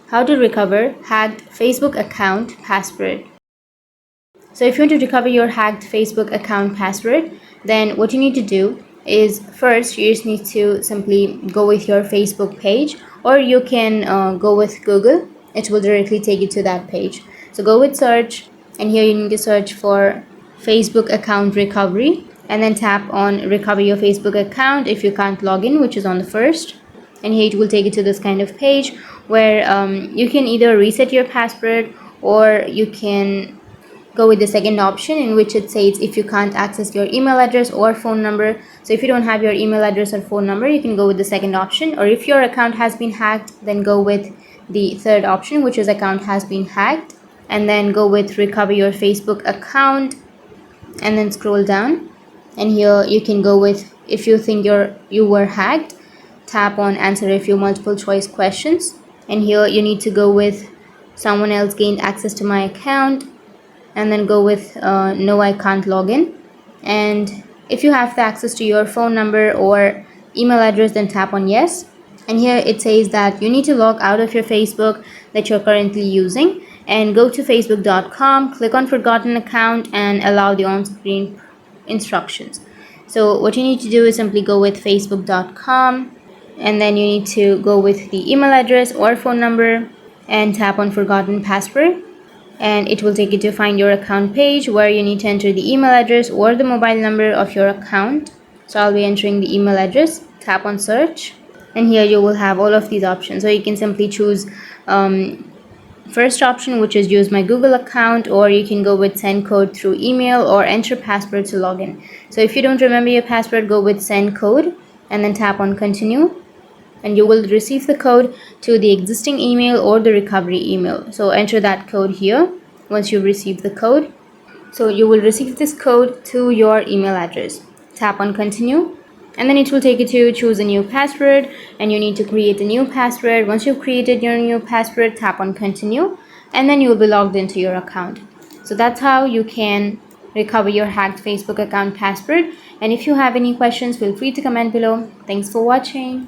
How to recover hacked Facebook account password. So if you want to recover your hacked Facebook account password, then what you need to do is first you just need to simply go with your Facebook page, or you can go with Google. It will directly take you to that page. So go with search, and here you need to search for Facebook account recovery, and then tap on recover your Facebook account if you can't log in, which is on the first. And here it will take you to this kind of page where you can either reset your password, or you can go with the second option, in which it says if you can't access your email address or phone number. So if you don't have your email address or phone number, you can go with the second option, or if your account has been hacked, then go with the third option, which is account has been hacked, and then go with recover your Facebook account, and then scroll down, and here you can go with if you think you were hacked, tap on answer a few multiple choice questions, and here you need to go with someone else gained access to my account, and then go with no, I can't log in. And if you have the access to your phone number or email address, then tap on yes. And here it says that you need to log out of your Facebook that you're currently using, and go to facebook.com, click on forgotten account, and allow the on-screen instructions. So what you need to do is simply go with facebook.com, and then you need to go with the email address or phone number and tap on forgotten password, and it will take you to find your account page where you need to enter the email address or the mobile number of your account. So I'll be entering the email address, tap on search, and here you will have all of these options. So you can simply choose first option, which is use my Google account, or you can go with send code through email or enter password to log in. So if you don't remember your password, go with send code and then tap on continue, and you will receive the code to the existing email or the recovery email. So enter that code here once you receive the code. So you will receive this code to your email address. Tap on continue, and then it will take you to choose a new password, and you need to create a new password. Once you've created your new password, tap on continue, and then you will be logged into your account. So that's how you can recover your hacked Facebook account password. And if you have any questions, feel free to comment below. Thanks for watching.